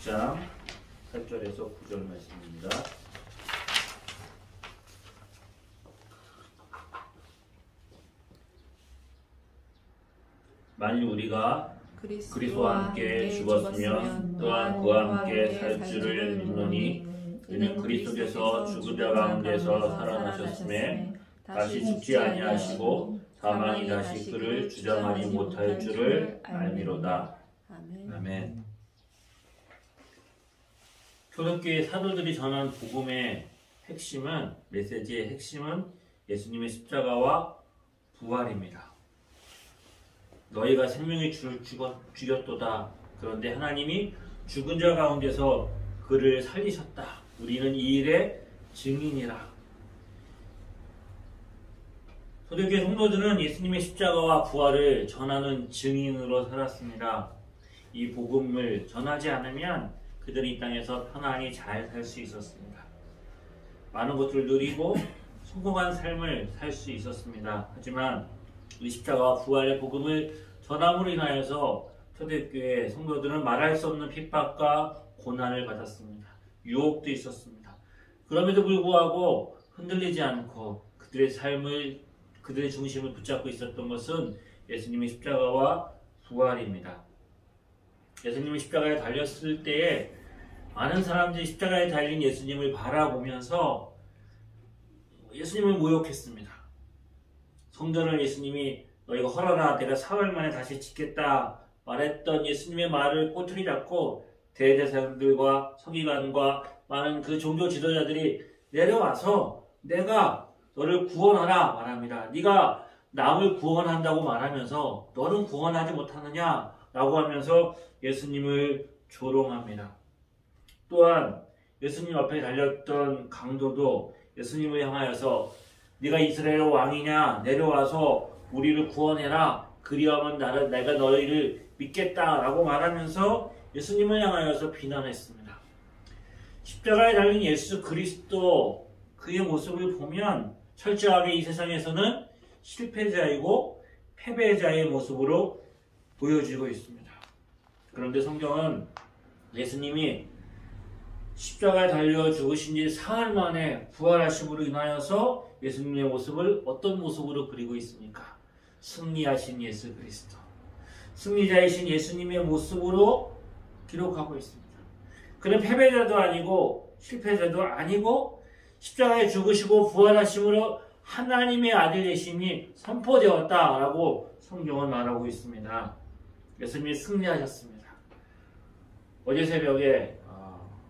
6장 8절에서 9절 말씀입니다. 만일 우리가 그리스도와 함께 죽었으면 또한 그와 함께 살 줄을 믿노니 이는 그리스도께서 죽은 자 가운데서 살아나셨음에 다시 죽지 아니하시고 사망이 다시 그를 주장하지 못할 줄을 알미로다. 아멘. 초대교회 사도들이 전한 복음의 핵심은, 메시지의 핵심은 예수님의 십자가와 부활입니다. 너희가 생명의 주를 죽였도다. 그런데 하나님이 죽은 자 가운데서 그를 살리셨다. 우리는 이 일의 증인이라. 초대교회 성도들은 예수님의 십자가와 부활을 전하는 증인으로 살았습니다. 이 복음을 전하지 않으면 그들은 이 땅에서 편안히 잘 살 수 있었습니다. 많은 것들을 누리고 성공한 삶을 살 수 있었습니다. 하지만 이 십자가와 부활의 복음을 전함으로 인하여서 초대교회 성도들은 말할 수 없는 핍박과 고난을 받았습니다. 유혹도 있었습니다. 그럼에도 불구하고 흔들리지 않고 그들의 중심을 붙잡고 있었던 것은 예수님의 십자가와 부활입니다. 예수님이 십자가에 달렸을 때에 많은 사람들이 십자가에 달린 예수님을 바라보면서 예수님을 모욕했습니다. 성전을 예수님이 너희가 헐어라, 내가 4월 만에 다시 짓겠다 말했던 예수님의 말을 꼬투리 잡고 대제사장들과 서기관과 많은 그 종교 지도자들이 내려와서 내가 너를 구원하라 말합니다. 네가 남을 구원한다고 말하면서 너는 구원하지 못하느냐 라고 하면서 예수님을 조롱합니다. 또한 예수님 앞에 달렸던 강도도 예수님을 향하여서 네가 이스라엘 왕이냐, 내려와서 우리를 구원해라, 그리하면 내가 너희를 믿겠다라고 말하면서 예수님을 향하여서 비난했습니다. 십자가에 달린 예수 그리스도, 그의 모습을 보면 철저하게 이 세상에서는 실패자이고 패배자의 모습으로 보여지고 있습니다. 그런데 성경은 예수님이 십자가에 달려 죽으신 지 사흘 만에 부활하심으로 인하여서 예수님의 모습을 어떤 모습으로 그리고 있습니까? 승리하신 예수 그리스도, 승리자이신 예수님의 모습으로 기록하고 있습니다. 그는 패배자도 아니고 실패자도 아니고 십자가에 죽으시고 부활하심으로 하나님의 아들 되심이 선포되었다라고 성경은 말하고 있습니다. 예수님이 승리하셨습니다. 어제 새벽에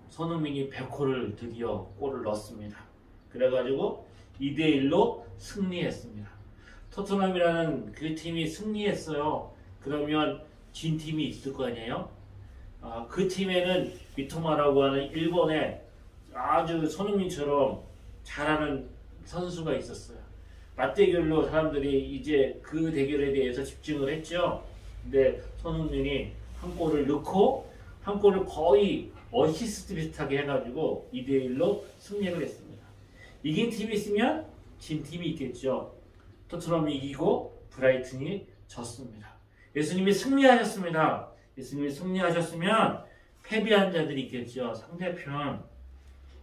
손흥민이 100호를 드디어 골을 넣었습니다. 그래가지고 2대1로 승리했습니다. 토트넘이라는 그 팀이 승리했어요. 그러면 진 팀이 있을 거 아니에요? 그 팀에는 미토마라고 하는 일본의 아주 손흥민처럼 잘하는 선수가 있었어요. 맞대결로 사람들이 이제 그 대결에 대해서 집중을 했죠. 근데 손흥민이 한 골을 넣고 한 골을 거의 어시스트 비슷하게 해가지고 2대1로 승리를 했습니다. 이긴 팀이 있으면 진 팀이 있겠죠. 토트넘이 이기고 브라이튼이 졌습니다. 예수님이 승리하셨습니다. 예수님이 승리하셨으면 패배한 자들이 있겠죠. 상대편.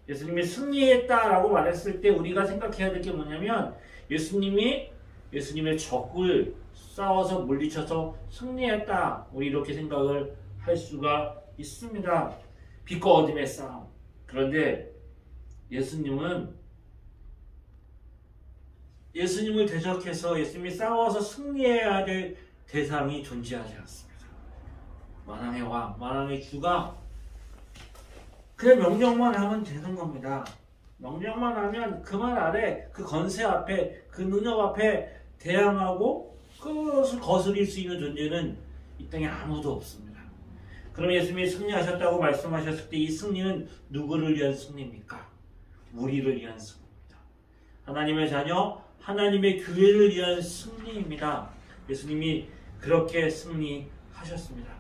예수님이 승리했다라고 말했을 때 우리가 생각해야 될 게 뭐냐면 예수님의 적을 싸워서 물리쳐서 승리했다. 우리 이렇게 생각을 할 수가 있습니다. 빛과 어둠의 싸움. 그런데 예수님을 대적해서 예수님이 싸워서 승리해야 될 대상이 존재하지 않습니다. 만왕의 왕, 만왕의 주가 그냥 명령만 하면 되는 겁니다. 명령만 하면 그 말 아래, 그 건세 앞에, 그 능력 앞에 대항하고 그것을 거스릴 수 있는 존재는 이 땅에 아무도 없습니다. 그럼 예수님이 승리하셨다고 말씀하셨을 때 이 승리는 누구를 위한 승리입니까? 우리를 위한 승리입니다. 하나님의 자녀, 하나님의 교회를 위한 승리입니다. 예수님이 그렇게 승리하셨습니다.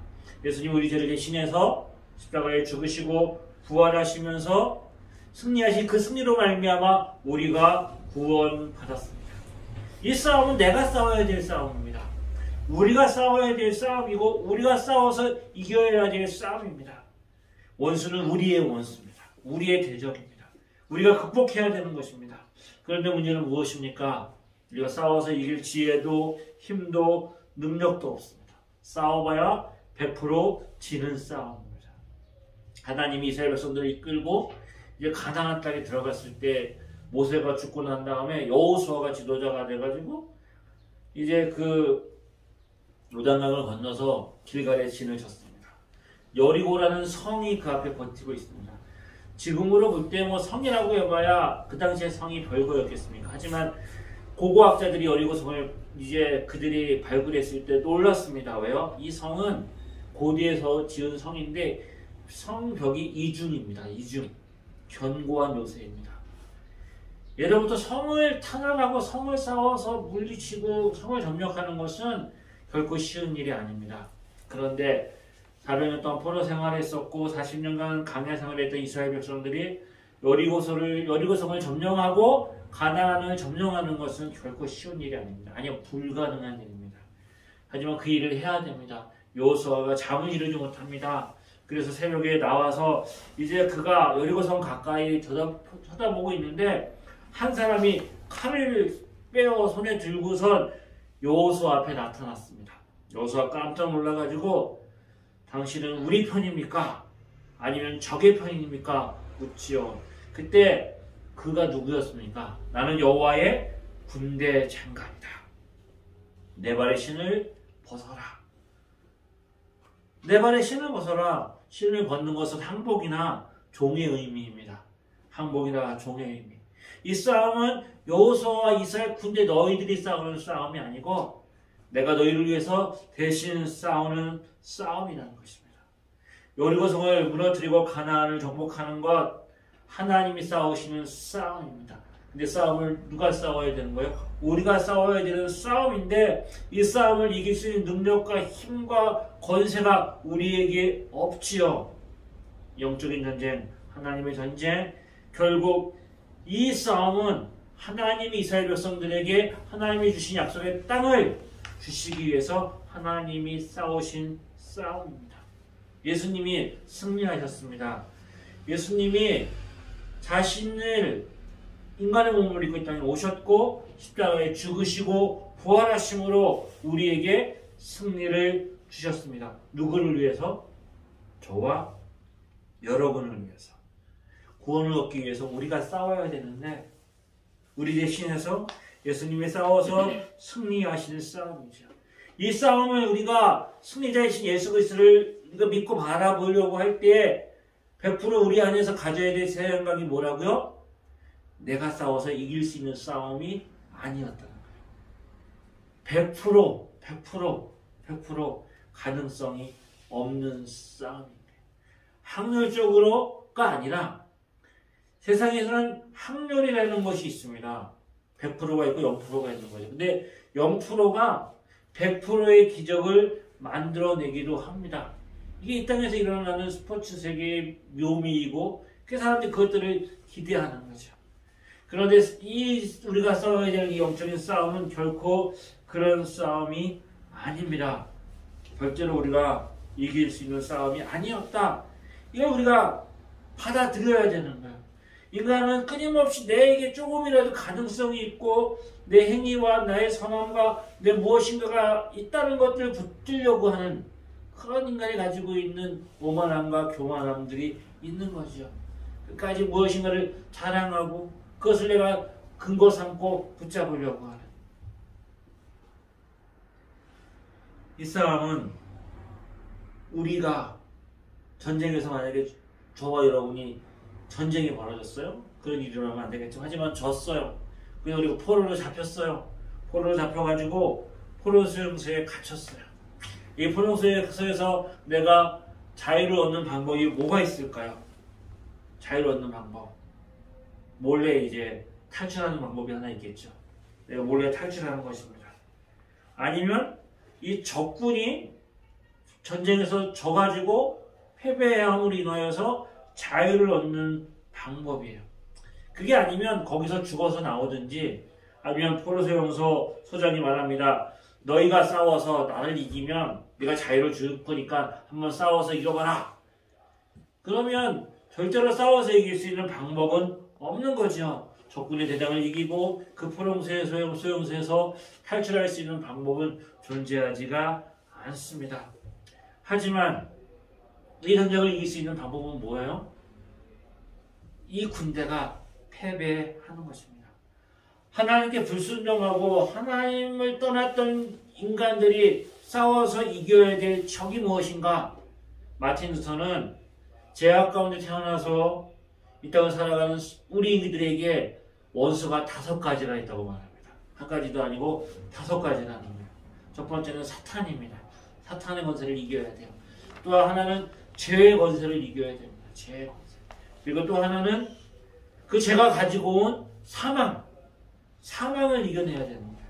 예수님 우리 죄를 대신해서 십자가에 죽으시고 부활하시면서 승리하신 그 승리로 말미암아 우리가 구원받았습니다. 이 싸움은 내가 싸워야 될 싸움입니다. 우리가 싸워야 될 싸움이고 우리가 싸워서 이겨야 될 싸움입니다. 원수는 우리의 원수입니다. 우리의 대적입니다. 우리가 극복해야 되는 것입니다. 그런데 문제는 무엇입니까? 우리가 싸워서 이길 지혜도 힘도 능력도 없습니다. 싸워봐야 100% 지는 싸움입니다. 하나님이 이스라엘 백성들을 이끌고 이제 가나안 땅에 들어갔을 때 모세가 죽고 난 다음에 여호수아가 지도자가 돼가지고 이제 그 요단강을 건너서 길갈에 진을 쳤습니다. 여리고라는 성이 그 앞에 버티고 있습니다. 지금으로 볼 때 뭐 성이라고 해봐야 그 당시에 성이 별거였겠습니까? 하지만 고고학자들이 여리고 성을 이제 그들이 발굴했을 때 놀랐습니다. 왜요? 이 성은 고대에서 지은 성인데 성벽이 이중입니다. 이중. 견고한 요새입니다. 예로부터 성을 탄압하고 성을 싸워서 물리치고 성을 점령하는 것은 결코 쉬운 일이 아닙니다. 그런데 400년 동안 포로 생활했었고 40년간 강야 생활했던 이스라엘 백성들이 여리고성을 점령하고 가나안을 점령하는 것은 결코 쉬운 일이 아닙니다. 아니요, 불가능한 일입니다. 하지만 그 일을 해야 됩니다. 여호수아가 잠을 이루지 못합니다. 그래서 새벽에 나와서 이제 그가 여리고성 가까이 쳐다보고 있는데 한 사람이 칼을 빼어 손에 들고선 여호수아 앞에 나타났습니다. 여호수아 깜짝 놀라가지고 당신은 우리 편입니까? 아니면 적의 편입니까? 묻지요. 그때 그가 누구였습니까? 나는 여호와의 군대 장관이다. 내 발의 신을 벗어라. 내 발의 신을 벗어라. 신을 벗는 것은 항복이나 종의 의미입니다. 항복이나 종의 의미. 이 싸움은 여호수아와 이스라엘 군대 너희들이 싸우는 싸움이 아니고 내가 너희를 위해서 대신 싸우는 싸움이라는 것입니다. 여리고성을 무너뜨리고 가나안을 정복하는 것 하나님이 싸우시는 싸움입니다. 근데 싸움을 누가 싸워야 되는 거예요? 우리가 싸워야 되는 싸움인데 이 싸움을 이길 수 있는 능력과 힘과 권세가 우리에게 없지요. 영적인 전쟁, 하나님의 전쟁, 결국 이 싸움은 하나님이 이스라엘 백성들에게 하나님이 주신 약속의 땅을 주시기 위해서 하나님이 싸우신 싸움입니다. 예수님이 승리하셨습니다. 예수님이 자신을 인간의 몸을 입고 이 땅에 오셨고 십자가에 죽으시고 부활하심으로 우리에게 승리를 주셨습니다. 누구를 위해서? 저와 여러분을 위해서. 구원을 얻기 위해서 우리가 싸워야 되는데 우리 대신해서 예수님이 싸워서 승리하시는 싸움이죠. 이 싸움을 우리가 승리자이신 예수 그리스도를 믿고 바라보려고 할 때 100% 우리 안에서 가져야 될 생각이 뭐라고요? 내가 싸워서 이길 수 있는 싸움이 아니었다는 거예요. 100% 가능성이 없는 싸움입니다. 확률적으로가 아니라 세상에서는 확률이라는 것이 있습니다. 100%가 있고 0%가 있는 거죠. 근데 0%가 100%의 기적을 만들어내기도 합니다. 이게 이 땅에서 일어나는 스포츠 세계의 묘미이고 그 사람들이 그것들을 기대하는 거죠. 그런데 우리가 싸워야 될 이 영적인 싸움은 결코 그런 싸움이 아닙니다. 절대로 우리가 이길 수 있는 싸움이 아니었다. 이걸 우리가 받아들여야 되는 거예요. 인간은 끊임없이 내게 조금이라도 가능성이 있고 내 행위와 나의 선함과 내 무엇인가가 있다는 것들을 붙들려고 하는 그런 인간이 가지고 있는 오만함과 교만함들이 있는 거죠. 끝까지 무엇인가를 자랑하고 그것을 내가 근거 삼고 붙잡으려고 하는 이 싸움은 우리가 전쟁에서 만약에 저와 여러분이 전쟁이 벌어졌어요. 그런 일이 일어나면 안 되겠죠. 하지만 졌어요. 그래서 우리가 포로로 잡혔어요. 포로로 잡혀가지고 포로 수용소에 갇혔어요. 이 포로 수용소에서 내가 자유를 얻는 방법이 뭐가 있을까요? 자유를 얻는 방법. 몰래 이제 탈출하는 방법이 하나 있겠죠. 내가 몰래 탈출하는 것입니다. 아니면 이 적군이 전쟁에서 져가지고 패배함으로 인하여서 자유를 얻는 방법이에요. 그게 아니면 거기서 죽어서 나오든지 아니면 포로수용소 소장이 말합니다. 너희가 싸워서 나를 이기면 네가 자유를 줄 거니까 한번 싸워서 이겨봐라. 그러면 절대로 싸워서 이길 수 있는 방법은 없는 거죠. 적군의 대장을 이기고 그 포용수의 소용수에서 탈출할 수 있는 방법은 존재하지가 않습니다. 하지만 이 전쟁을 이길 수 있는 방법은 뭐예요? 이 군대가 패배하는 것입니다. 하나님께 불순종하고 하나님을 떠났던 인간들이 싸워서 이겨야 될 적이 무엇인가? 마틴 루터는 죄악 가운데 태어나서 이 땅을 살아가는 우리들에게 원수가 5가지가 있다고 말합니다. 한 가지도 아니고 5가지라는 거예요. 첫 번째는 사탄입니다. 사탄의 권세를 이겨야 돼요. 또 하나는 죄의 권세를 이겨야 됩니다. 죄의 권세. 그리고 또 하나는 그 죄가 가지고 온 사망을 이겨내야 되는 거예요.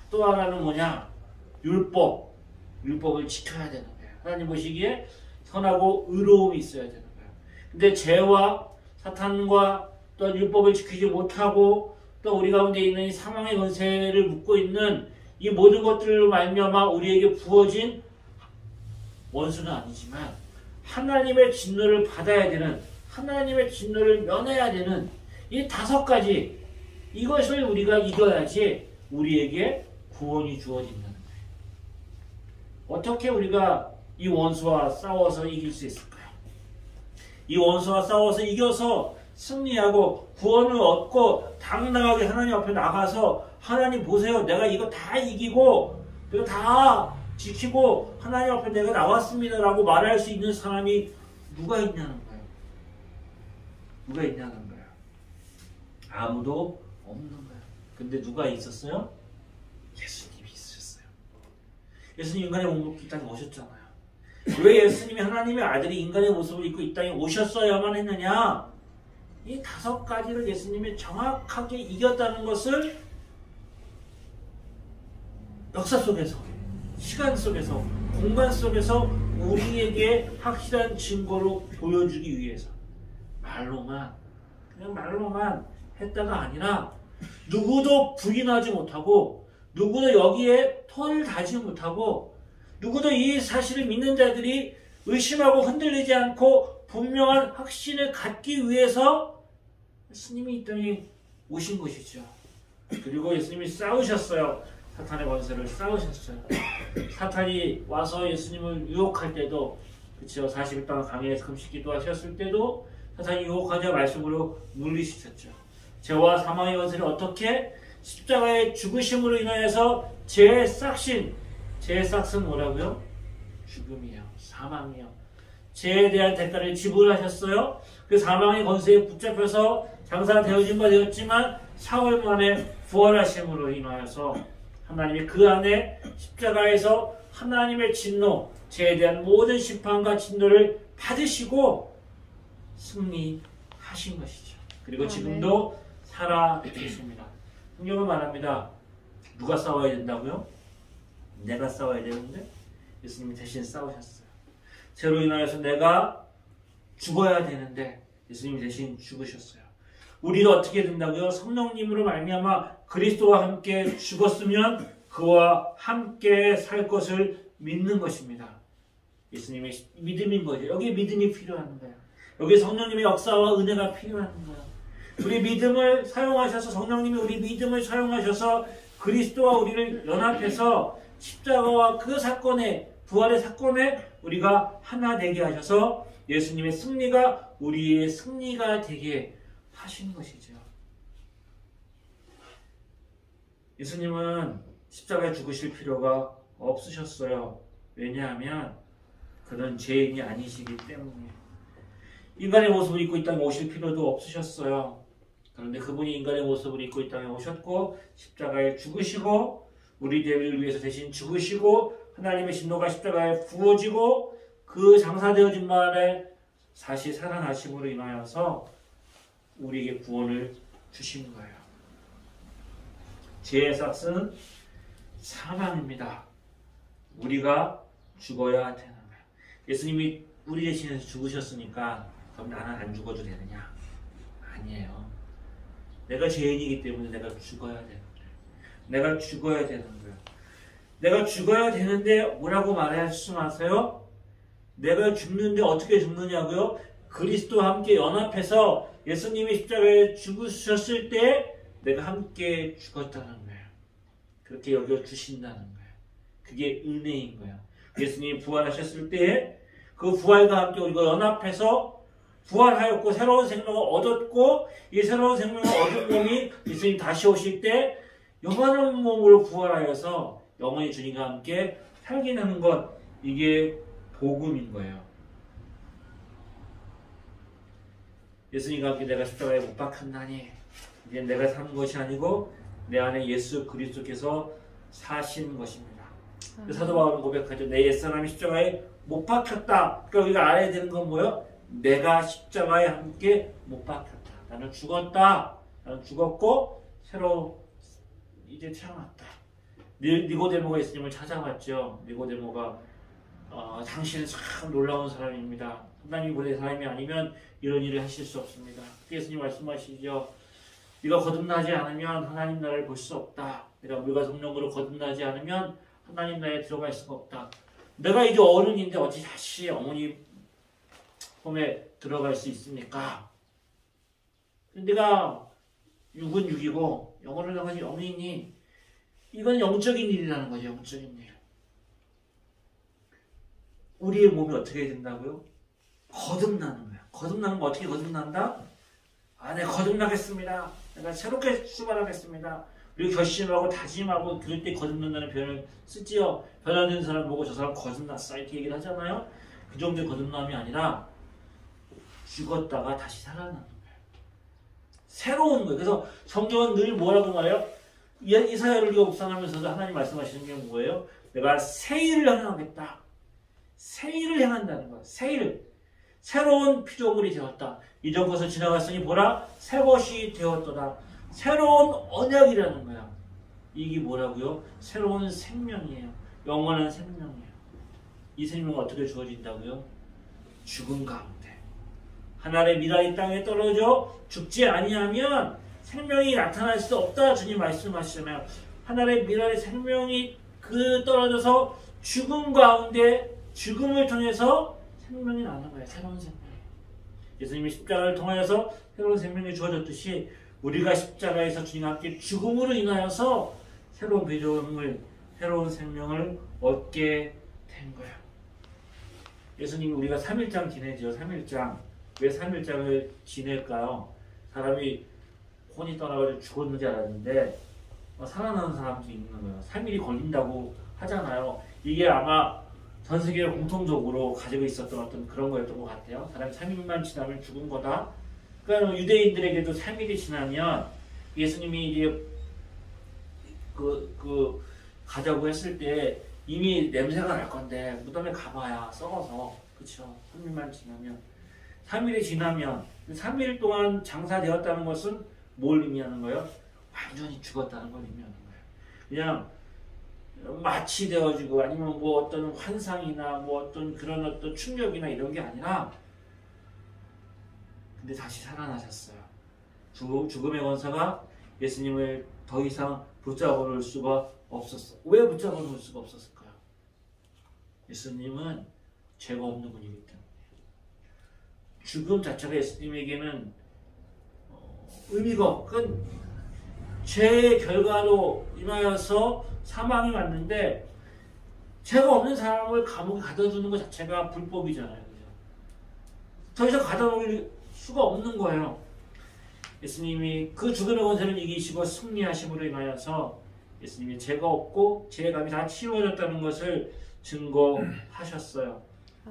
또 하나는 뭐냐? 율법을 지켜야 되는 거예요. 하나님 보시기에 선하고 의로움이 있어야 되는 거예요. 근데 죄와 사탄과 또 율법을 지키지 못하고 또 우리 가운데 있는 이 사망의 권세를 묻고 있는 이 모든 것들로 말미암아 우리에게 부어진 원수는 아니지만 하나님의 진노를 받아야 되는, 하나님의 진노를 면해야 되는 이 5가지, 이것을 우리가 이겨야지 우리에게 구원이 주어진다는 거예요. 어떻게 우리가 이 원수와 싸워서 이길 수 있을까요? 이 원수와 싸워서 이겨서 승리하고 구원을 얻고 당당하게 하나님 앞에 나가서 하나님 보세요, 내가 이거 다 이기고 내가 다 지키고 하나님 앞에 내가 나왔습니다 라고 말할 수 있는 사람이 누가 있냐는 거예요. 누가 있냐는 거예요. 아무도 없는 거예요. 근데 누가 있었어요? 예수님이 있으셨어요. 예수님 인간의 몸을 입고 이 땅에 오셨잖아요. 왜 예수님이 하나님의 아들이 인간의 모습을 입고 이 땅에 오셨어야만 했느냐? 이 5가지를 예수님이 정확하게 이겼다는 것을 역사 속에서, 시간 속에서, 공간 속에서 우리에게 확실한 증거로 보여주기 위해서 그냥 말로만 했다가 아니라 누구도 부인하지 못하고 누구도 여기에 털을 달지 못하고 누구도 이 사실을 믿는 자들이 의심하고 흔들리지 않고 분명한 확신을 갖기 위해서 예수님이 이 땅에 오신 것이죠. 그리고 예수님이 싸우셨어요. 사탄의 권세를 싸우셨어요. 사탄이 와서 예수님을 유혹할 때도, 그렇죠, 40일 동안 강해에서 금식 기도하셨을 때도 사탄이 유혹하자 말씀으로 물리시켰죠. 죄와 사망의 권세를 어떻게? 십자가의 죽으심으로 인하여서 죄의 싹신 뭐라고요? 죽음이에요. 사망이에요. 죄에 대한 대가를 지불하셨어요. 그 사망의 권세에 붙잡혀서 장사되어진 바 되었지만 사흘 만에 부활하심으로 인하여서 하나님이 그 안에 십자가에서 하나님의 진노, 죄에 대한 모든 심판과 진노를 받으시고 승리하신 것이죠. 그리고 지금도 살아 계십니다. 성경은 말합니다. 누가 싸워야 된다고요? 내가 싸워야 되는데 예수님이 대신 싸우셨어요. 죄로 인하여서 내가 죽어야 되는데 예수님이 대신 죽으셨어요. 우리도 어떻게 된다고요? 성령님으로 말미암아 그리스도와 함께 죽었으면 그와 함께 살 것을 믿는 것입니다. 예수님의 믿음인 거죠. 여기 믿음이 필요한 거예요. 여기 성령님의 역사와 은혜가 필요한 거예요. 우리 믿음을 사용하셔서, 성령님이 우리 믿음을 사용하셔서 그리스도와 우리를 연합해서 십자가와 그 사건에, 부활의 사건에 우리가 하나 되게 하셔서 예수님의 승리가 우리의 승리가 되게 하신 것이죠. 예수님은 십자가에 죽으실 필요가 없으셨어요. 왜냐하면 그는 죄인이 아니시기 때문에. 인간의 모습을 입고 이 땅에 오실 필요도 없으셨어요. 그런데 그분이 인간의 모습을 입고 이 땅에 오셨고 십자가에 죽으시고 우리들을 위해서 대신 죽으시고 하나님의 진노가 십자가에 부어지고 그 장사되어진 말에 다시 살아나심으로 인하여서 우리에게 구원을 주신 거예요. 죄의 삭은 사망입니다. 우리가 죽어야 되는 거예요. 예수님이 우리 대신해서 죽으셨으니까 그럼 나는 안 죽어도 되느냐? 아니에요. 내가 죄인이기 때문에 내가 죽어야 되는 거예요. 내가 죽어야 되는 거예요. 내가 죽어야 되는데 뭐라고 말하시지 마세요? 내가 죽는데 어떻게 죽느냐고요? 그리스도와 함께 연합해서 예수님이 십자가에 죽으셨을 때 내가 함께 죽었다는 거예요. 그렇게 여겨주신다는 거예요. 그게 은혜인 거예요. 예수님이 부활하셨을 때 그 부활과 함께 우리가 연합해서 부활하였고 새로운 생명을 얻었고 이 새로운 생명을 얻은 몸이 예수님 다시 오실 때 영원한 몸으로 부활하여서 영원히 주님과 함께 살게 되는 것, 이게 복음인 거예요. 예수님과 함께 내가 십자가에 못 박혔나니 이제 내가 사는 것이 아니고 내 안에 예수 그리스도께서 사신 것입니다. 사도 바울은 고백하죠. 내 옛사람이 십자가에 못 박혔다. 그러니까 우리가 알아야 되는 건 뭐예요? 내가 십자가에 함께 못 박혔다. 나는 죽었다. 나는 죽었고 새로 이제 태어났다. 니고데모가 예수님을 찾아갔죠. 니고데모가 당신은 참 놀라운 사람입니다. 하나님이 보낸 사람이 아니면 이런 일을 하실 수 없습니다. 예수님 말씀하시죠. 네가 거듭나지 않으면 하나님 나라를 볼 수 없다. 내가 물과 성령으로 거듭나지 않으면 하나님 나라에 들어갈 수가 없다. 내가 이제 어른인데 어찌 다시 어머니 품에 들어갈 수 있습니까? 내가 6은 6이고 영어를 나가니 영이니 이건 영적인 일이라는 거죠. 영적인 일. 우리의 몸이 어떻게 된다고요? 거듭나는 거야. 거듭나는 거 어떻게 거듭난다? 내가 거듭나겠습니다. 내가 새롭게 출발하겠습니다. 우리 결심하고 다짐하고 그럴 때 거듭난다는 표현을 쓰지요. 변화된 사람 보고 저 사람 거듭났어 이렇게 얘기를 하잖아요. 그 정도의 거듭남이 아니라 죽었다가 다시 살아나는 거예요. 새로운 거예요. 그래서 성경은 늘 뭐라고 말해요? 이사야를 우리가 묵상하면서도 하나님 말씀하시는 게 뭐예요? 내가 새 일을 행하겠다. 새 일을 행한다는 거예요. 새 일. 새로운 피조물이 되었다. 이전 것을 지나갔으니 보라 새 것이 되었도다. 새로운 언약이라는 거야. 이게 뭐라고요? 새로운 생명이에요. 영원한 생명이에요. 이 생명은 어떻게 주어진다고요? 죽음 가운데. 하늘의 미랄이 땅에 떨어져 죽지 아니하면 생명이 나타날 수 없다. 주님 말씀하시잖아요. 하늘의 미랄의 생명이 떨어져서 죽음 가운데 죽음을 통해서 생명이 나는 거예요. 새로운 생명. 예수님이 십자가를 통하여서 새로운 생명이 주어졌듯이 우리가 십자가에서 주님과 함께 죽음으로 인하여서 새로운 피조물, 새로운 생명을 얻게 된 거예요. 예수님이 우리가 3일장 지내죠. 3일장. 왜 3일장을 지낼까요? 사람이 혼이 떠나가지고 죽었는지 알았는데 살아나는 사람도 있는 거예요. 3일이 걸린다고 하잖아요. 이게 아마 전 세계를 공통적으로 가지고 있었던 어떤 그런 거였던 것 같아요. 사람이 3일만 지나면 죽은 거다. 그러니까 유대인들에게도 3일이 지나면 예수님이 이제 가자고 했을 때 이미 냄새가 날 건데 무덤에 가봐야 썩어서 그렇죠. 3일만 지나면 3일이 지나면 3일 동안 장사되었다는 것은 뭘 의미하는 거예요? 완전히 죽었다는 걸 의미하는 거예요. 그냥 마치 되어지고 아니면 뭐 어떤 환상이나 뭐 어떤 그런 어떤 충격이나 이런 게 아니라 근데 다시 살아나셨어요. 죽음의 원사가 예수님을 더 이상 붙잡아 놓을 수가 없었어요. 왜 붙잡아 놓을 수가 없었을까요? 예수님은 죄가 없는 분이기 때문에. 죽음 자체가 예수님에게는 의미가 없고 죄의 결과로 인하여서 사망이 왔는데 죄가 없는 사람을 감옥에 가둬두는 것 자체가 불법이잖아요. 그죠? 더 이상 가둬놓을 수가 없는 거예요. 예수님이 그 죽음의 권세를 이기시고 승리하심으로 인하여서 예수님이 죄가 없고 죄의 감이 다 치워졌다는 것을 증거하셨어요.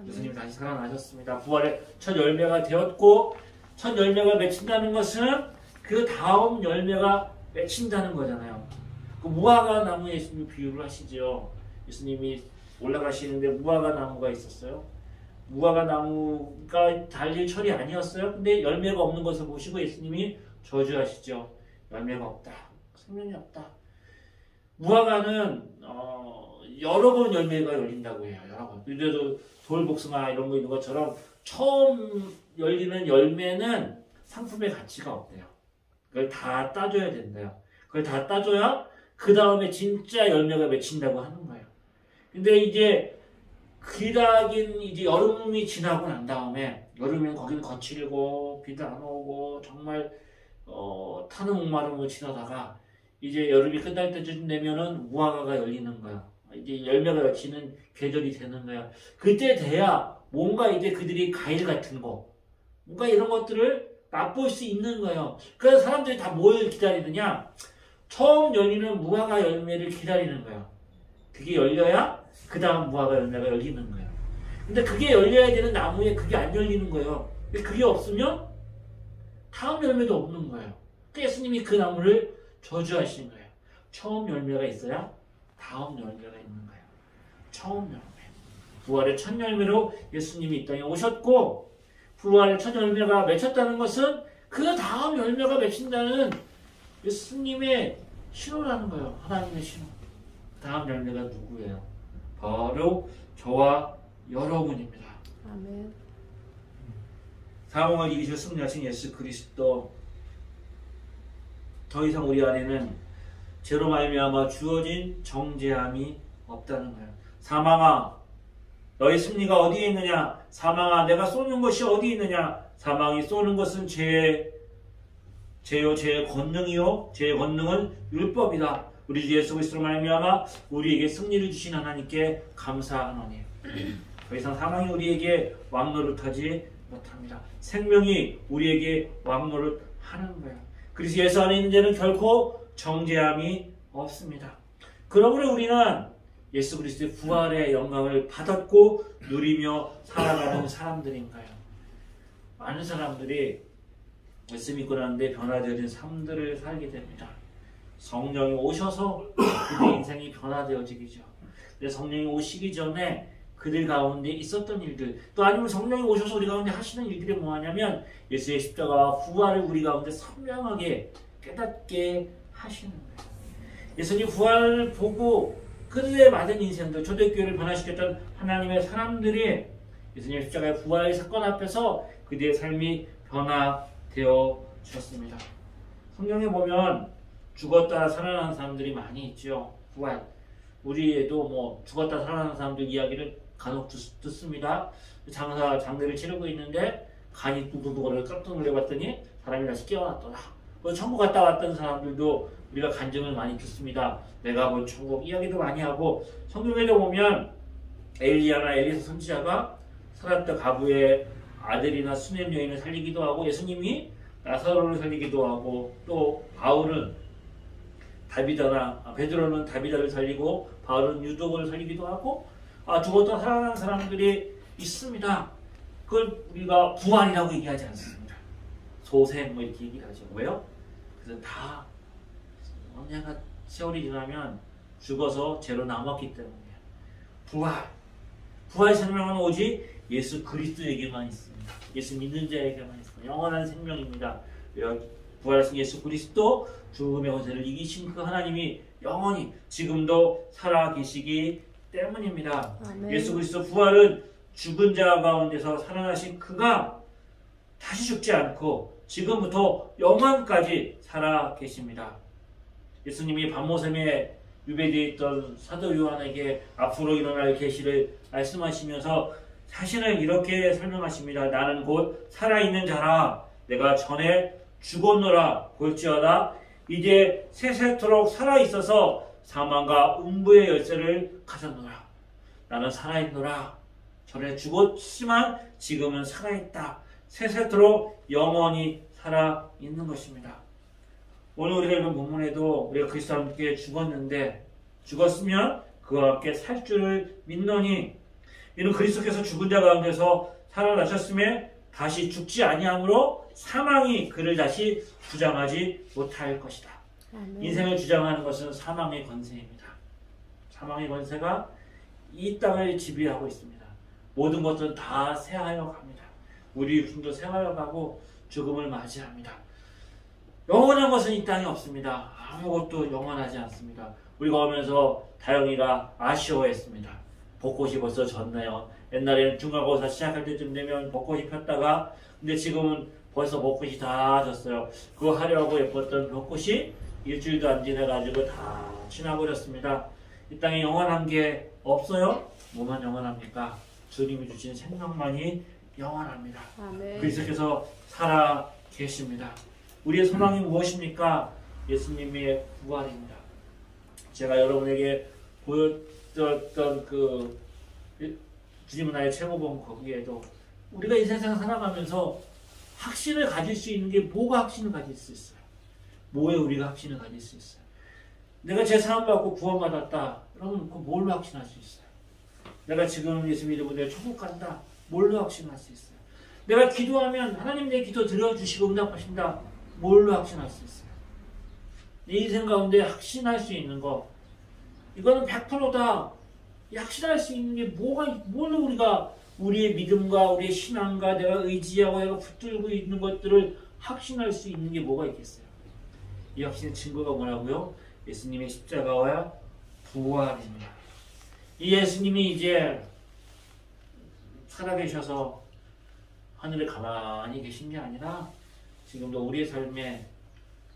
예수님이 다시 살아나셨습니다. 부활의 첫 열매가 되었고 첫 열매가 맺힌다는 것은 그 다음 열매가 맺힌다는 거잖아요. 그 무화과 나무에 예수님이 비유를 하시죠. 예수님이 올라가시는데 무화과 나무가 있었어요. 무화과 나무가 달릴 철이 아니었어요. 근데 열매가 없는 것을 보시고 예수님이 저주하시죠. 열매가 없다. 생명이 없다. 무화과는 여러 번 열매가 열린다고 해요. 여러 번. 그래도 돌복숭아 이런 거 있는 것처럼 처음 열리는 열매는 상품의 가치가 없대요. 그걸 다 따줘야 된대요. 그걸 다 따줘야 그 다음에 진짜 열매가 맺힌다고 하는 거예요. 근데 이제 기나긴 이제 여름이 지나고 난 다음에 여름에는 거기는 거칠고 비도 안 오고 정말 타는 목마름으로 지나다가 이제 여름이 끝날 때쯤 되면은 무화과가 열리는 거야. 이제 열매가 맺히는 계절이 되는 거야. 그때 돼야 뭔가 이제 그들이 과일 같은 거, 뭔가 이런 것들을 맛볼 수 있는 거예요. 그래서 사람들이 다 뭘 기다리느냐? 처음 열리는 무화과 열매를 기다리는 거예요. 그게 열려야 그 다음 무화과 열매가 열리는 거예요. 근데 그게 열려야 되는 나무에 그게 안 열리는 거예요. 그게 없으면 다음 열매도 없는 거예요. 그래서 예수님이 그 나무를 저주하신 거예요. 처음 열매가 있어야 다음 열매가 있는 거예요. 처음 열매. 부활의 첫 열매로 예수님이 이 땅에 오셨고, 부활의 첫 열매가 맺혔다는 것은 그 다음 열매가 맺힌다는 예수님의 신호라는 거예요. 하나님의 신호. 다음 열매가 누구예요? 바로 저와 여러분입니다. 아멘. 사망을 이기시고 승리하신 예수 그리스도. 더 이상 우리 안에는 죄로 말미암아 주어진 정죄함이 없다는 거예요. 사망아, 너의 승리가 어디에 있느냐? 사망아, 내가 쏘는 것이 어디 있느냐? 사망이 쏘는 것은 죄요, 죄의 권능이요, 죄의 권능은 율법이다. 우리 주 예수 그리스도로 말미암아 우리에게 승리를 주신 하나님께 감사하노니 더 이상 사망이 우리에게 왕노릇하지 못합니다. 생명이 우리에게 왕노릇하는 거예요. 그래서 예수 안에 있는 자는 결코 정죄함이 없습니다. 그러므로 우리는 예수 그리스도의 부활의 영광을 받았고 누리며 살아가는 사람들인 거예요. 많은 사람들이 예수 믿고 나는데 변화되어진 삶들을 살게 됩니다. 성령이 오셔서 그들의 인생이 변화되어지기죠. 근데 성령이 오시기 전에 그들 가운데 있었던 일들, 또 아니면 성령이 오셔서 우리 가운데 하시는 일들이 뭐하냐면 예수의 십자가와 부활을 우리 가운데 선명하게 깨닫게 하시는 거예요. 예수님 부활을 보고 그들의 많은 인생들, 초대교회를 변화시켰던 하나님의 사람들이 예수님의 십자가의 부활 사건 앞에서 그들의 삶이 변화되어 주셨습니다. 성경에 보면 죽었다 살아난 사람들이 많이 있죠. 부활. 우리에도 뭐 죽었다 살아난 사람들 이야기를 간혹 듣습니다. 장례를 치르고 있는데 간이 뚝뚝거려 깜짝 놀래봤더니 사람이 다시 깨어났더라. 천국 갔다 왔던 사람들도 우리가 간증을 많이 듣습니다. 내가 본 천국 이야기도 많이 하고, 성경에도 보면 엘리야나 엘리사 선지자가 살았던 가부의 아들이나 수넴 여인을 살리기도 하고, 예수님이 나사로를 살리기도 하고, 또 바울은 베드로는 다비다를 살리고 바울은 유독을 살리기도 하고, 죽었다 살아난 사람들이 있습니다. 그걸 우리가 부활이라고 얘기하지 않습니다. 소생 뭐 이렇게 얘기를 하죠. 왜요? 그래서 다 언젠가 세월이 지나면 죽어서 죄로 남았기 때문이에요. 부활 생명은 오직 예수 그리스도에게만 있습니다. 예수 믿는 자에게만 있습니다. 영원한 생명입니다. 부활하신 예수 그리스도, 죽음의 권세를 이기신 그 하나님이 영원히 지금도 살아계시기 때문입니다. 아멘. 예수 그리스도 부활은 죽은 자 가운데서 살아나신 그가 다시 죽지 않고 지금부터 영원까지 살아계십니다. 예수님이 밤모섬에 유배되어 있던 사도 요한에게 앞으로 일어날 계시를 말씀하시면서 자신을 이렇게 설명하십니다. 나는 곧 살아있는 자라. 내가 전에 죽었노라. 볼지어다 이제 세세토록 살아있어서 사망과 음부의 열쇠를 가졌노라. 나는 살아있노라. 전에 죽었지만 지금은 살아있다. 세세토록 영원히 살아있는 것입니다. 오늘 우리가 읽은 본문에도 우리가 그리스도와 함께 죽었으면 그와 함께 살 줄을 믿노니 이는 그리스도께서 죽은 자 가운데서 살아나셨음에 다시 죽지 아니함으로 사망이 그를 다시 주장하지 못할 것이다. 아멘. 인생을 주장하는 것은 사망의 권세입니다. 사망의 권세가 이 땅을 지배하고 있습니다. 모든 것은 다 쇠하여 갑니다. 우리 육신도 쇠하여 가고 죽음을 맞이합니다. 영원한 것은 이 땅에 없습니다. 아무것도 영원하지 않습니다. 우리가 오면서 다영이가 아쉬워했습니다. 벚꽃이 벌써 졌네요. 옛날에는 중간고사 시작할 때쯤 되면 벚꽃이 폈다가, 근데 지금은 벌써 벚꽃이 다 졌어요. 그거 하려고 예뻤던 벚꽃이 일주일도 안 지나가지고 다 지나버렸습니다. 이 땅에 영원한 게 없어요? 뭐만 영원합니까? 주님이 주신 생명만이 영원합니다. 아멘. 그리스도께서 살아 계십니다. 우리의 소망이 무엇입니까? 예수님의 부활입니다. 제가 여러분에게 보여줬던 그 주님은 나의 최고봉 거기에도 우리가 이 세상 살아가면서 확신을 가질 수 있는 게 뭐가 확신을 가질 수 있어요? 뭐에 우리가 확신을 가질 수 있어요? 내가 제사함받고 구원받았다. 그러면 그 뭘로 확신할 수 있어요? 내가 지금 예수 믿으면 내가 천국 간다. 뭘로 확신할 수 있어요? 내가 기도하면 하나님 내 기도 들어주시고 응답하신다. 뭘로 확신할 수 있어요? 내 인생 가운데 확신할 수 있는 거 이거는 100%다. 확신할 수 있는 게 뭘로 우리가 우리의 믿음과 우리의 신앙과 내가 의지하고 내가 붙들고 있는 것들을 확신할 수 있는 게 뭐가 있겠어요? 이 확신의 증거가 뭐라고요? 예수님의 십자가와 부활입니다. 이 예수님이 이제 살아계셔서 하늘에 가만히 계신 게 아니라 지금도 우리의 삶에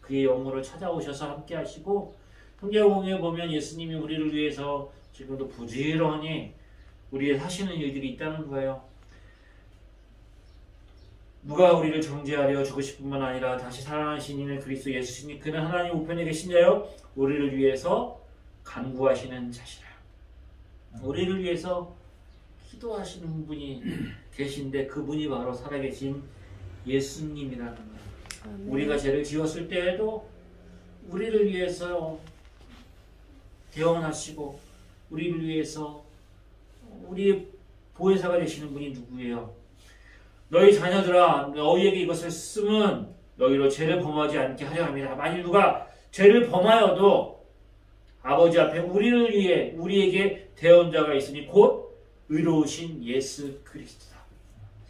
그의 영광을 찾아오셔서 함께 하시고 성경에 보면 예수님이 우리를 위해서 지금도 부지런히 우리의 하시는 일들이 있다는 거예요. 누가 우리를 정죄하려 죽으실 뿐만 아니라 다시 살아나신 이는 그리스도 예수시니 그는 하나님 우편에 계신 자요 우리를 위해서 간구하시는 자시라. 우리를 위해서 기도하시는 분이 계신데 그분이 바로 살아계신 예수님이라는 거예요. 우리가 죄를 지었을 때에도 우리를 위해서 대언하시고 우리를 위해서 우리 보혜사가 되시는 분이 누구예요? 너희 자녀들아 너희에게 이것을 쓰면 너희로 죄를 범하지 않게 하려 함이라. 만일 누가 죄를 범하여도 아버지 앞에 우리를 위해 우리에게 대언자가 있으니 곧 의로우신 예수 그리스도다.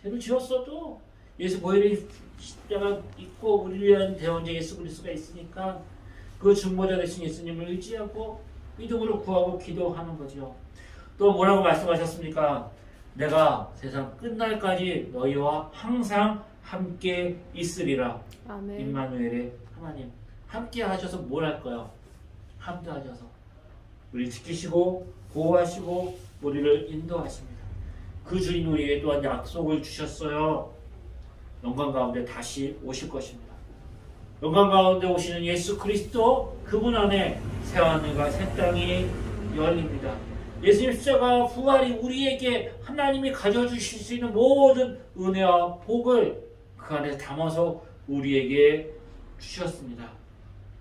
죄를 지었어도 예수 보혈의 십자가 있고 우리를 위한 대언자 예수 그리스도가 있으니까 그 중보자 되신 예수님을 의지하고 믿음으로 구하고 기도하는 거죠. 또 뭐라고 말씀하셨습니까? 내가 세상 끝날까지 너희와 항상 함께 있으리라. 아멘. 임마누엘의 하나님 함께 하셔서 뭘 할까요? 함께 하셔서 우리를 지키시고 보호하시고 우리를 인도하십니다. 그 주인 우리에게 또한 약속을 주셨어요. 영광 가운데 다시 오실 것입니다. 영광 가운데 오시는 예수 그리스도 그분 안에 새하늘과 새 땅이 열립니다. 예수님 십자가 부활이 우리에게 하나님이 가져주실 수 있는 모든 은혜와 복을 그 안에 담아서 우리에게 주셨습니다.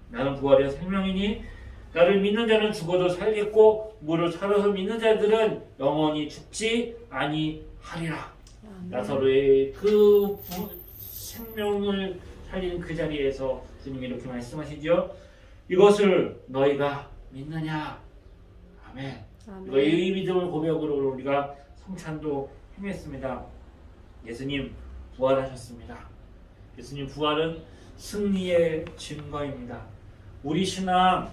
나는 부활의 생명이니 나를 믿는 자는 죽어도 살겠고 무릇 살아서 믿는 자들은 영원히 죽지 아니하리라. 나사로의 그 생명을 살리는 그 자리에서 주님이 이렇게 말씀하시죠. 이것을 너희가 믿느냐? 아멘. 이거 이 믿음을 고백으로 우리가 성찬도 행했습니다. 예수님 부활하셨습니다. 예수님 부활은 승리의 증거입니다. 우리 신앙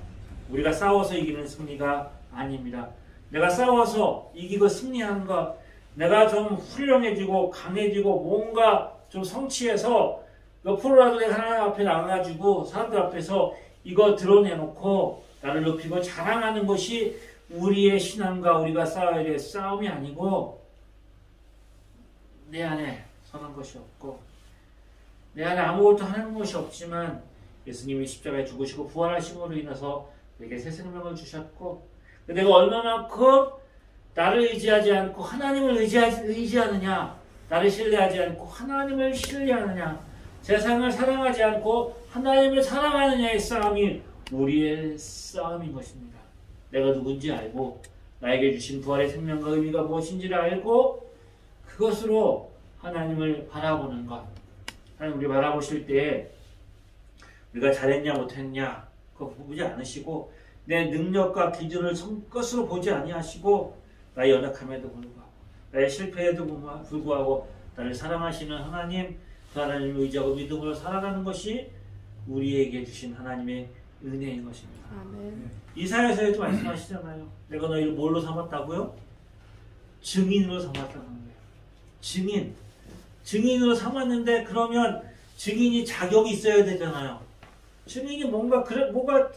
우리가 싸워서 이기는 승리가 아닙니다. 내가 싸워서 이기고 승리하는 것, 내가 좀 훌륭해지고 강해지고 뭔가 좀 성취해서 옆으로라도 내가 하나님 앞에 나가가지고 사람들 앞에서 이거 드러내놓고 나를 높이고 자랑하는 것이 우리의 신앙과 우리가 싸워야 될 싸움이 아니고 내 안에 선한 것이 없고 내 안에 아무것도 하는 것이 없지만 예수님이 십자가에 죽으시고 부활하심으로 인해서 내게 새 생명을 주셨고 내가 얼마만큼 나를 의지하지 않고 하나님을 의지하느냐, 나를 신뢰하지 않고 하나님을 신뢰하느냐, 세상을 사랑하지 않고 하나님을 사랑하느냐의 싸움이 우리의 싸움인 것입니다. 내가 누군지 알고 나에게 주신 부활의 생명과 의미가 무엇인지를 알고 그것으로 하나님을 바라보는 것. 하나님 우리 바라보실 때 우리가 잘했냐 못했냐 그거 보지 않으시고 내 능력과 기준을 것으로 보지 아니하시고 나의 연약함에도 불구하고 나의 실패에도 불구하고 나를 사랑하시는 하나님, 그 하나님을 의지하고 믿음으로 살아가는 것이 우리에게 주신 하나님의 은혜인 것입니다. 아멘. 이사야서에도 말씀하시잖아요. 내가 너희를 뭘로 삼았다고요? 증인으로 삼았다는 거예요. 증인으로 삼았는데 그러면 증인이 자격이 있어야 되잖아요. 증인이 뭐가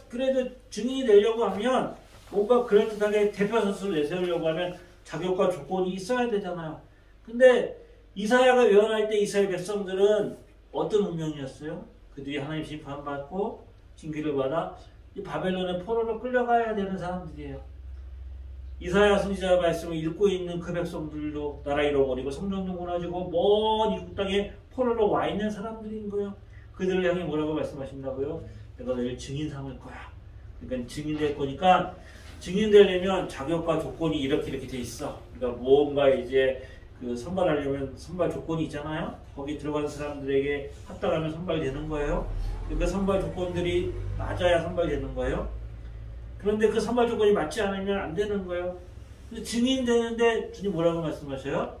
그래도 증인이 되려고 하면 뭔가 그럴듯하게 대표 선수를 내세우려고 하면 자격과 조건이 있어야 되잖아요. 근데 이사야가 예언할 때 이스라엘 백성들은 어떤 운명이었어요? 그들이 하나님 심판받고 징계를 받아 이 바벨론의 포로로 끌려가야 되는 사람들이에요. 이사야 선지자의 말씀을 읽고 있는 그 백성들도 나라 잃어버리고 성전도 무너지고 먼 이국 땅에 포로로 와 있는 사람들인 거예요. 그들을 향해 뭐라고 말씀하신다고요? 내가 너를 증인 삼을 거야. 그러니까 증인될 거니까 증인되려면 자격과 조건이 이렇게 돼 있어. 그러니까 뭔가 이제 그 선발하려면 선발 조건이 있잖아요. 거기 들어가는 사람들에게 합당하면 선발되는 거예요. 그러니까 선발 조건들이 맞아야 선발되는 거예요. 그런데 그 선발 조건이 맞지 않으면 안 되는 거예요. 증인되는데 주님 뭐라고 말씀하셔요?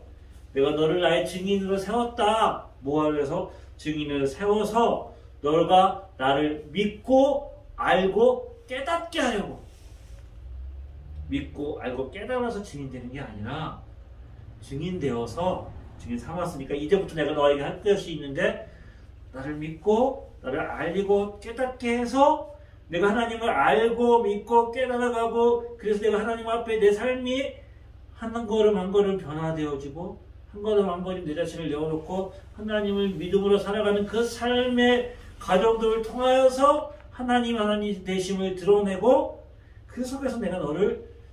내가 너를 나의 증인으로 세웠다. 뭐하러 해서? 증인을 세워서 너가 나를 믿고 알고 깨닫게 하려고. 믿고 알고 깨달아서 증인되는 게 아니라 증인되어서 증인 삼았으니까 이제부터 내가 너에게 할 것이 있는데 나를 믿고 나를 알리고 깨닫게 해서 내가 하나님을 알고 믿고 깨달아가고 그래서 내가 하나님 앞에 내 삶이 한 걸음 한 걸음 변화되어지고 한 걸음 한 걸음 내 자신을 내어놓고 하나님을 믿음으로 살아가는 그 삶의 과정들을 통하여서 하나님 되심을 드러내고 그 속에서 내가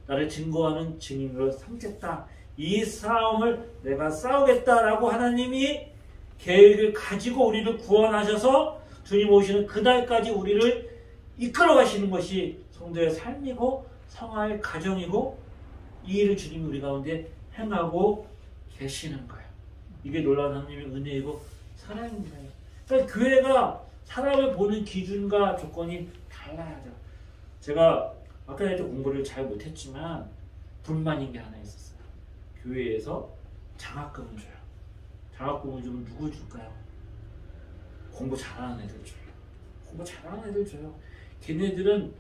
나를 증거하는 증인으로 삼겠다. 이 싸움을 내가 싸우겠다라고 하나님이 계획을 가지고 우리를 구원하셔서 주님 오시는 그날까지 우리를 이끌어 가시는 것이 성도의 삶이고 성화의 가정이고 이 일을 주님이 우리 가운데 행하고 계시는 거예요. 이게 놀라운 하나님의 은혜이고 사랑입니다. 그러니까 교회가 사람을 보는 기준과 조건이 달라야죠. 제가 아까 때 공부를 잘 못했지만 불만인 게 하나 있었어요. 교회에서 장학금을 줘요. 장학금을 주면 누구 줄까요? 공부 잘하는 애들 줘요. 공부 잘하는 애들 줘요. 걔네들은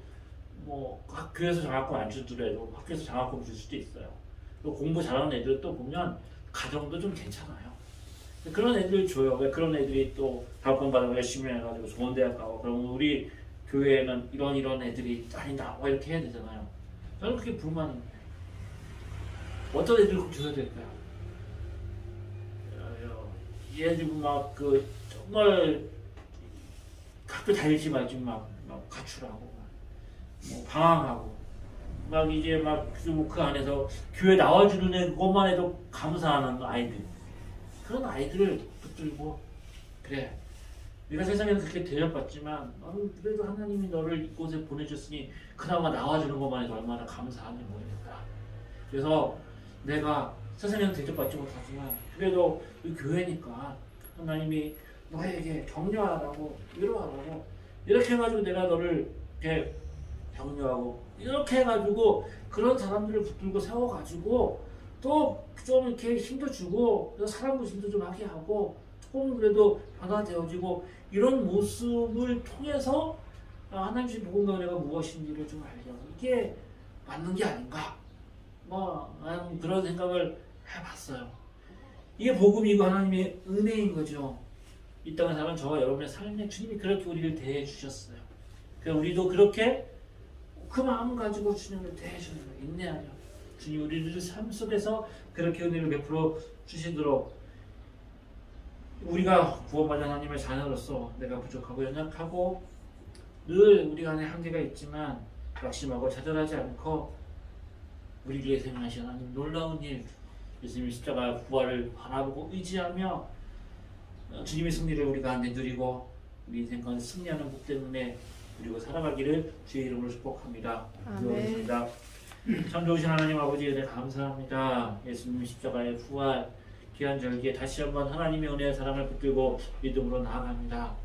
뭐 학교에서 장학금 안 주더라도 학교에서 장학금 줄 수도 있어요. 또 공부 잘하는 애들 또 보면 가정도 좀 괜찮아요. 그런 애들 줘요. 왜 그런 애들이 또 장학금 받아서 열심히 해가지고 좋은 대학 가고 그러면 우리 교회에는 이런 애들이 많이 나와 이렇게 해야 되잖아요. 저는 그게 불만입니다. 어떤 애들 꼭 줘야 될까요? 얘들 막 정말 학교 다니지 말지 막 가출하고 뭐 방황하고 막 이제 막 그 안에서 교회 나와주는 애 그것만 해도 감사하는 아이들 그런 아이들을 붙들고 그래 네가 세상에서 그렇게 대접받지만 너는 그래도 하나님이 너를 이곳에 보내줬으니 그나마 나와주는 것만 해도 얼마나 감사한지 모르겠다. 그래서 내가 세상에는 대접받지 못하지만 그래도 이 교회니까 하나님이 너에게 격려하라고 위로하라고 이렇게 해가지고 내가 너를 이렇게 격려하고 이렇게 해가지고 그런 사람들을 붙들고 세워가지고 또 좀 이렇게 힘도 주고 사람도 힘도 좀 하게 하고 조금 그래도 변화되어지고 이런 모습을 통해서 하나님의 복음과 은혜가 무엇인지를 좀 알려고 이게 맞는 게 아닌가 나는 그런 생각을 해봤어요. 이게 복음이고 하나님의 은혜인 거죠. 이 땅에 사는 저와 여러분의 삶에 주님이 그렇게 우리를 대해 주셨어요. 그래서 우리도 그렇게 그 마음 가지고 주님을 대해 주는 거예요. 인내하려. 주님 우리들 삶 속에서 그렇게 은혜를 베풀어 주시도록 우리가 구원받은 하나님의 자녀로서 내가 부족하고 연약하고 늘 우리 안에 한계가 있지만 낙심하고 좌절하지 않고 우리 위해 생하신 하나님 놀라운 일 예수님의 십자가 부활을 바라보고 의지하며 주님의 승리를 우리가 안에 누리고 우리 인생 가운데 승리하는 복된 은혜 누리고 살아가기를 주의 이름으로 축복합니다. 기도하겠습니다. 참 좋으신 하나님 아버지 은혜 감사합니다. 예수님의 십자가의 부활 귀한 절기에 다시 한번 하나님의 은혜의 사랑을 붙들고 믿음으로 나아갑니다.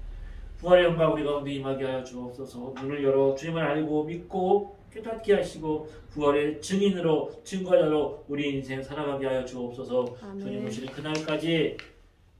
부활의 영광 우리 가운데 임하게 하여 주옵소서. 눈을 열어 주님을 알고 믿고 깨닫게 하시고 부활의 증인으로 증거자로 우리 인생 살아가게 하여 주옵소서. 아멘. 주님 오시는 그날까지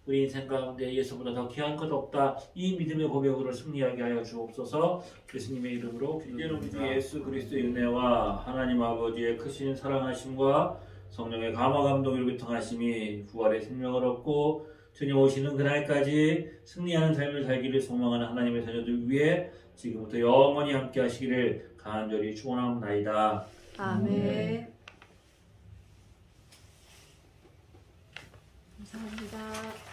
우리 인생 가운데 예수보다 더 귀한 것 없다. 이 믿음의 고백으로 승리하게 하여 주옵소서. 예수님의 이름으로 기도드립니다. 예수 그리스도의 은혜와 하나님 아버지의 크신 사랑하심과 성령의 감화 감동을 교통하심이 부활의 생명을 얻고 주님 오시는 그날까지 승리하는 삶을 살기를 소망하는 하나님의 자녀들 위해 지금부터 영원히 함께 하시기를 간절히 축원합니다. 아멘. 감사합니다.